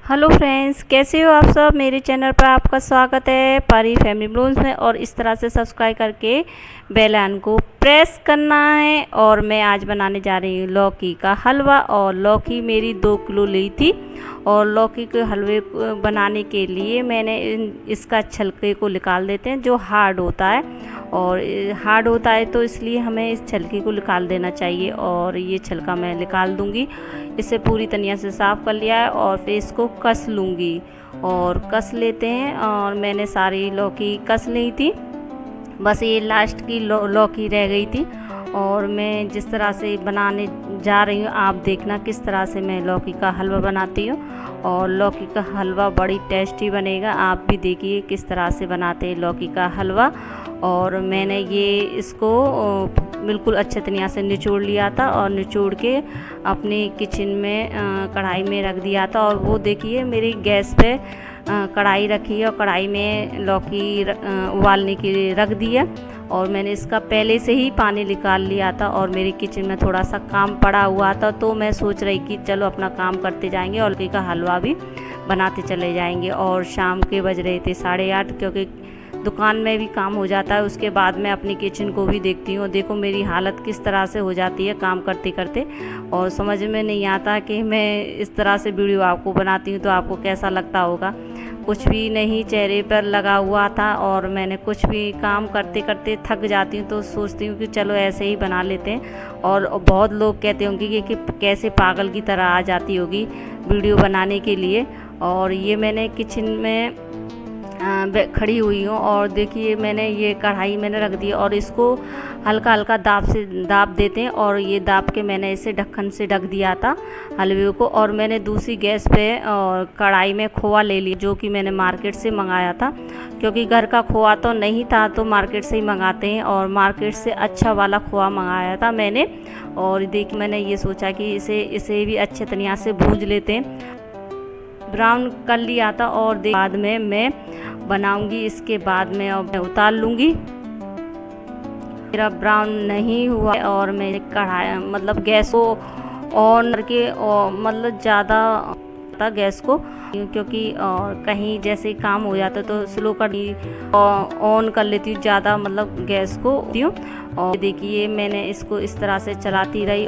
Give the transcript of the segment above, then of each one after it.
Hello friends, कैसे हो आप सब। मेरे चैनल पर आपका स्वागत है परी फैमिली ब्लॉग्स में। और इस तरह से सब्सक्राइब करके बेल आइकन को प्रेस करना है। और मैं आज बनाने जा रही हूँ लौकी का हलवा। और लौकी मेरी 2 किलो ली थी। और लौकी के हलवे बनाने के लिए मैंने इसका छिलके को निकाल देते हैं, जो हार्ड होता है। और हार्ड होता है तो इसलिए हमें इस छिलके को निकाल देना चाहिए। और ये छिलका मैं निकाल दूँगी। इसे पूरी तनिया से साफ़ कर लिया है और फिर इसको कस लूँगी। और कस लेते हैं। और मैंने सारी लौकी कस ली थी, बस ये लास्ट की लौकी रह गई थी। और मैं जिस तरह से बनाने जा रही हूँ, आप देखना किस तरह से मैं लौकी का हलवा बनाती हूँ। और लौकी का हलवा बड़ी टेस्टी बनेगा। आप भी देखिए किस तरह से बनाते हैं लौकी का हलवा। और मैंने ये इसको बिल्कुल अच्छे तरीके से निचोड़ लिया था। और निचोड़ के अपने किचन में कढ़ाई में रख दिया था। और वो देखिए मेरी गैस पे कढ़ाई रखी है और कढ़ाई में लौकी उबालने के लिए रख दी है। और मैंने इसका पहले से ही पानी निकाल लिया था। और मेरे किचन में थोड़ा सा काम पड़ा हुआ था, तो मैं सोच रही कि चलो अपना काम करते जाएंगे और लौकी का हलवा भी बनाते चले जाएंगे। और शाम के बज रहे थे 8:30, क्योंकि दुकान में भी काम हो जाता है। उसके बाद मैं अपनी किचन को भी देखती हूँ। देखो मेरी हालत किस तरह से हो जाती है काम करते करते। और समझ में नहीं आता कि मैं इस तरह से वीडियो आपको बनाती हूँ तो आपको कैसा लगता होगा। कुछ भी नहीं चेहरे पर लगा हुआ था। और मैंने कुछ भी काम करते करते थक जाती हूँ तो सोचती हूँ कि चलो ऐसे ही बना लेते हैं। और बहुत लोग कहते होंगे कि कैसे पागल की तरह आ जाती होगी वीडियो बनाने के लिए। और ये मैंने किचन में खड़ी हुई हूँ। और देखिए मैंने ये कढ़ाई मैंने रख दी और इसको हल्का हल्का दाब देते हैं। और ये दाब के मैंने इसे ढक्कन से ढक दिया था हलवे को। और मैंने दूसरी गैस पे और कढ़ाई में खोआ ले लिया, जो कि मैंने मार्केट से मंगाया था। क्योंकि घर का खोआ तो नहीं था तो मार्केट से ही मंगाते हैं। और मार्केट से अच्छा वाला खोआ मंगाया था मैंने। और देखिए मैंने ये सोचा कि इसे भी अच्छे तरीके से भूज लेते हैं। ब्राउन कर लिया था। और बाद में मैं बनाऊंगी, इसके बाद में उतार लूँगी। मेरा ब्राउन नहीं हुआ और मैं कढ़ाई मतलब गैस को ऑन करके मतलब ज़्यादा था गैस को, क्योंकि कहीं जैसे काम हो जाता तो स्लो कर ऑन कर लेती हूँ ज़्यादा, मतलब गैस को दी हूँ। और देखिए मैंने इसको इस तरह से चलाती रही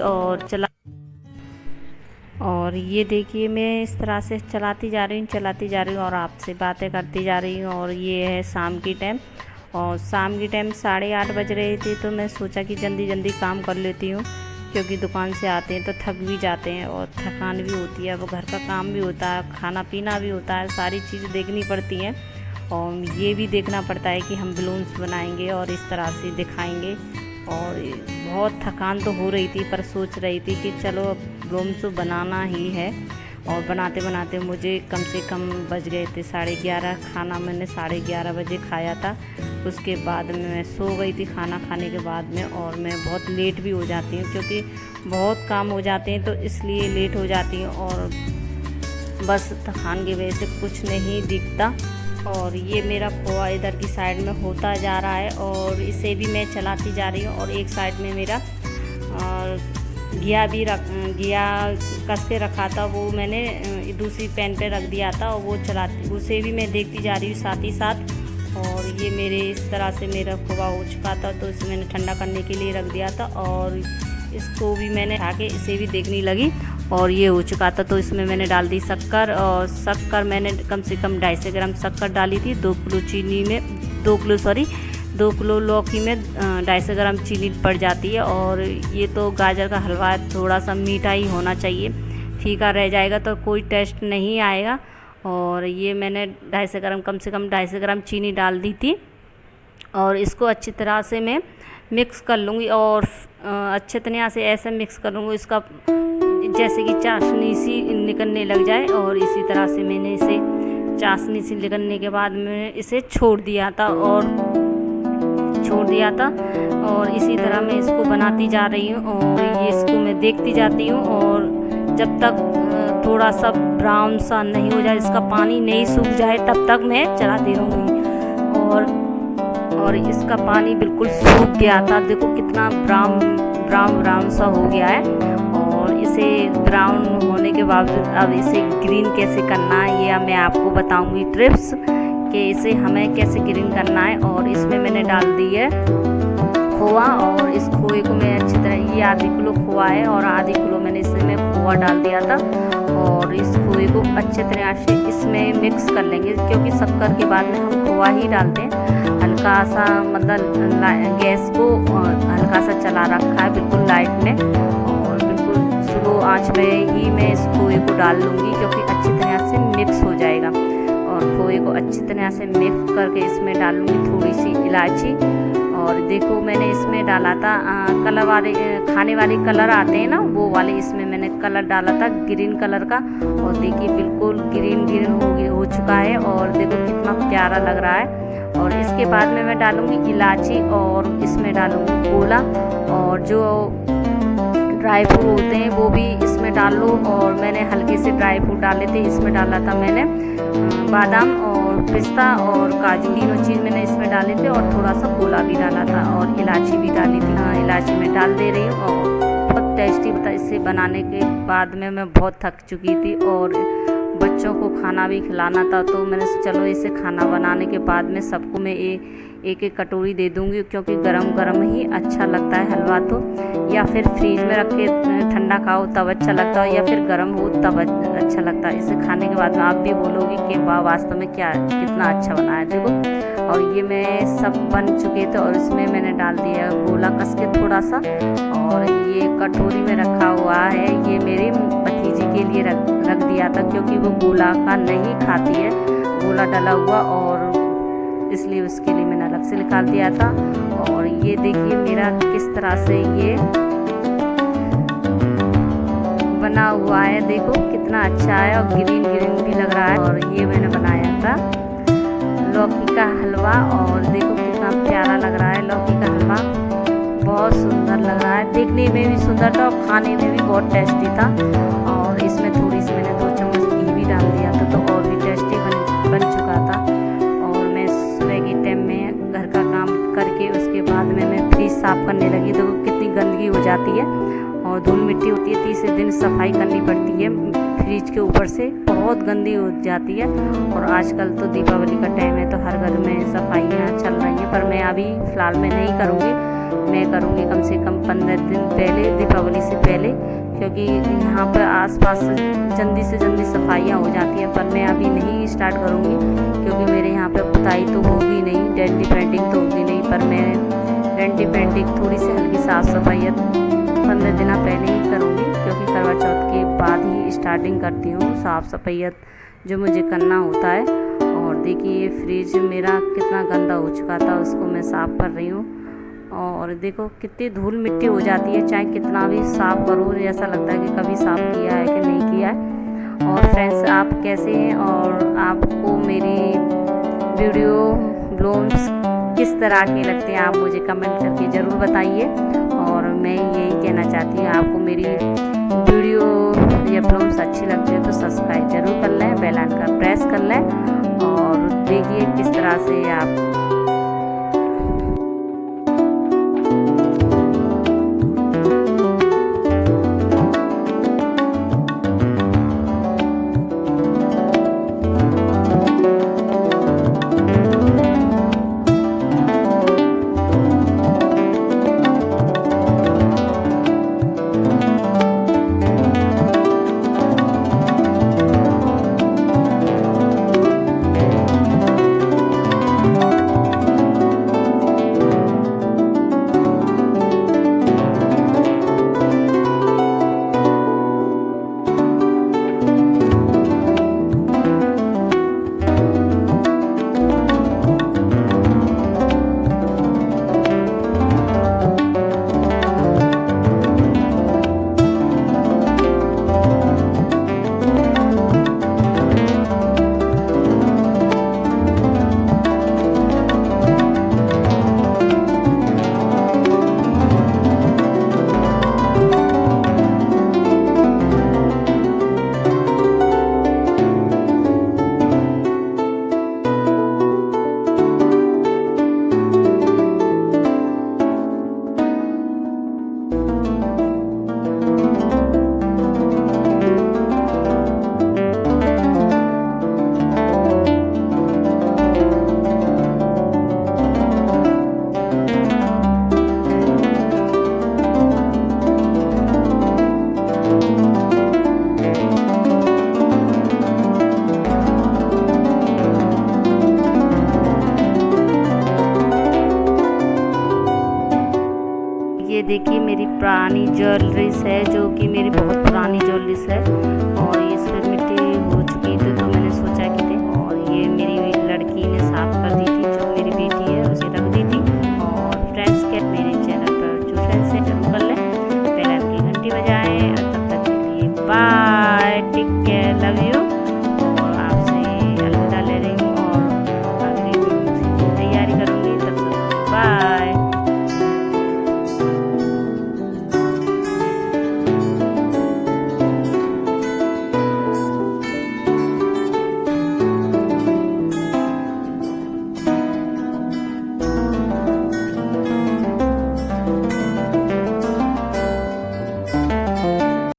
और ये देखिए मैं इस तरह से चलाती जा रही हूँ और आपसे बातें करती जा रही हूँ। और ये है शाम की टाइम। और शाम की टाइम 8:30 बज रहे थे, तो मैं सोचा कि जल्दी काम कर लेती हूँ। क्योंकि दुकान से आते हैं तो थक भी जाते हैं और थकान भी होती है। वो घर का काम भी होता है, खाना पीना भी होता है, सारी चीज़ें देखनी पड़ती हैं। और ये भी देखना पड़ता है कि हम बलून्स बनाएंगे और इस तरह से दिखाएंगे। और बहुत थकान तो हो रही थी, पर सोच रही थी कि चलो बलून्स तो बनाना ही है। और बनाते बनाते मुझे कम से कम बज गए थे 11:30। खाना मैंने 11:30 बजे खाया था। उसके बाद में मैं सो गई थी खाना खाने के बाद में। और मैं बहुत लेट भी हो जाती हूँ, क्योंकि बहुत काम हो जाते हैं तो इसलिए लेट हो जाती हूँ। और बस थकान की वजह से कुछ नहीं दिखता। और ये मेरा खोआ इधर की साइड में होता जा रहा है और इसे भी मैं चलाती जा रही हूँ। और एक साइड में मेरा घिया कस के रखा था, वो मैंने दूसरी पैन पे रख दिया था। और वो उसे भी मैं देखती जा रही हूँ साथ ही साथ। और ये मेरे इस तरह से मेरा खोआ हो चुका था, तो इसे मैंने ठंडा करने के लिए रख दिया था। और इसको भी मैंने उठा के इसे भी देखने लगी। और ये हो चुका था, तो इसमें मैंने डाल दी शक्कर। और शक्कर मैंने कम से कम 250 ग्राम शक्कर डाली थी। 2 किलो लौकी में 250 ग्राम चीनी पड़ जाती है। और ये तो गाजर का हलवा थोड़ा सा मीठा ही होना चाहिए, फीका रह जाएगा तो कोई टेस्ट नहीं आएगा। और ये मैंने 250 ग्राम कम से कम 250 ग्राम चीनी डाल दी थी। और इसको अच्छी तरह से मैं मिक्स कर लूँगी। और अच्छे तरह से ऐसे मिक्स कर लूँगी इसका जैसे कि चाशनी सी निकलने लग जाए। और इसी तरह से मैंने इसे चाशनी सी निकलने के बाद मैंने इसे छोड़ दिया था। और इसी तरह मैं इसको बनाती जा रही हूँ। और ये इसको मैं देखती जाती हूँ। और जब तक थोड़ा सा ब्राउन सा नहीं हो जाए, इसका पानी नहीं सूख जाए, तब तक मैं चलाती रहूँगी। और इसका पानी बिल्कुल सूख गया था, देखो कितना ब्राउन सा हो गया है। और और इसे ब्राउन होने के बावजूद अब इसे ग्रीन कैसे करना है ये मैं आपको बताऊंगी टिप्स कि इसे हमें कैसे ग्रीन करना है। और इसमें मैंने डाल दी है खोआ, और इस खोए को मैं अच्छी तरह, ये आधी किलो खोआ है और आधी किलो मैंने इसमें खोआ डाल दिया था। और इस खोए को अच्छे तरह से इसमें मिक्स कर लेंगे, क्योंकि शक्कर के बाद में हम खोआ ही डालते हैं। हल्का सा मतलब गैस को हल्का सा चला रखा है बिल्कुल लाइट में, और बिल्कुल स्लो आंच में ही मैं इस खोए को डाल लूँगी, क्योंकि अच्छी तरह से मिक्स हो जाएगा। और खोए को अच्छी तरह से मिक्स करके इसमें डाल लूँगी थोड़ी सी इलायची। और देखो मैंने इसमें डाला था कलर वाले, खाने वाले कलर आते हैं ना, वो वाले इसमें मैंने कलर डाला था ग्रीन कलर का। और देखिए बिल्कुल ग्रीन ग्रीन हो चुका है, और देखो कितना प्यारा लग रहा है। और इसके बाद में मैं डालूँगी इलायची, और इसमें डालूँगी गोला, और जो ड्राई फ्रूट होते हैं वो भी इसमें डाल लो। और मैंने हल्के से ड्राई फ्रूट डाले थे, इसमें डाला था मैंने बादाम और पिस्ता और काजू, तीनों चीज़ मैंने इसमें डाले थे, और थोड़ा सा गोला भी डाला था, और इलायची भी डाली थी। हाँ, इलायची मैं डाल दे रही हूँ। और बहुत टेस्टी बता, इसे बनाने के बाद में मैं बहुत थक चुकी थी और बच्चों को खाना भी खिलाना था, तो मैंने चलो इसे खाना बनाने के बाद में सबको मैं एक एक कटोरी दे दूँगी, क्योंकि गरम गरम ही अच्छा लगता है हलवा। तो या फिर फ्रीज में रख के ठंडा खाओ तब अच्छा लगता है, या फिर गर्म हो तब अच्छा लगता है। इसे खाने के बाद में आप भी बोलोगे कि वाह वास्तव में क्या कितना अच्छा बना है, देखो। और ये मैं सब बन चुके थे, और इसमें मैंने डाल दिया गोला कस के थोड़ा सा, और ये कटोरी में रखा हुआ है, ये मेरी भतीजी के लिए रख दिया था, क्योंकि वो गोला का नहीं खाती है, गोला डला हुआ, और इसलिए उसके लिए मैंने अलग से निकाल दिया था। और ये देखिए मेरा किस तरह से ये बना हुआ है, देखो कितना अच्छा है, और ग्रीन ग्रीन भी लग रहा है। और ये मैंने बनाया था लौकी का हलवा, और देखो कितना प्यारा लग रहा है लौकी का हलवा, बहुत सुंदर लग रहा है, देखने में भी सुंदर था और खाने में भी बहुत टेस्टी था। और इसमें थोड़ी सी मैंने 2 चम्मच घी भी डाल दिया था, तो और भी टेस्टी बन चुका था। और मैं सुबह के टाइम में घर का काम करके उसके बाद में मैं फ्रिज साफ़ करने लगी, तो कितनी गंदगी हो जाती है और धूल मिट्टी होती है, 30 दिन सफाई करनी पड़ती है फ्रिज के ऊपर से, बहुत गंदी हो जाती है। और आजकल तो दीपावली का टाइम है, तो हर घर में सफाइयाँ चल रही हैं, पर मैं अभी फ़िलहाल में नहीं करूँगी, मैं करूँगी कम से कम 15 दिन पहले, दीपावली से पहले, क्योंकि यहाँ पर आसपास जल्दी से जल्दी सफाइयाँ हो जाती हैं। पर मैं अभी नहीं स्टार्ट करूँगी, क्योंकि मेरे यहाँ पे पुताई तो होगी नहीं, डंडी पेंटिंग तो होगी नहीं, पर मैं डंडी पेंटिंग थोड़ी सी हल्की साफ़ सफाई 15 दिन पहले ही करूँगी, क्योंकि करवा चौथ के बाद ही स्टार्टिंग करती हूँ साफ़ सफाई जो मुझे करना होता है। और देखिए ये फ्रिज मेरा कितना गंदा हो चुका था, उसको मैं साफ़ कर रही हूँ। और देखो कितनी धूल मिट्टी हो जाती है, चाहे कितना भी साफ़ करो, ऐसा लगता है कि कभी साफ़ किया है कि नहीं किया है। और फ्रेंड्स आप कैसे हैं, और आपको मेरी वीडियो ब्लॉग्स किस तरह के लगते हैं, आप मुझे कमेंट करके ज़रूर बताइए। और मैं यही कहना चाहती हूँ, आपको मेरी वीडियो या ब्लॉग्स अच्छी लगती है तो सब्सक्राइब ज़रूर कर लें, बेल आइकन का प्रेस कर लें, और देखिए किस तरह से आप पुरानी ज्वेलरीज है, जो कि मेरी बहुत पुरानी ज्वेलरीज है। और ये इसमें मिट्टी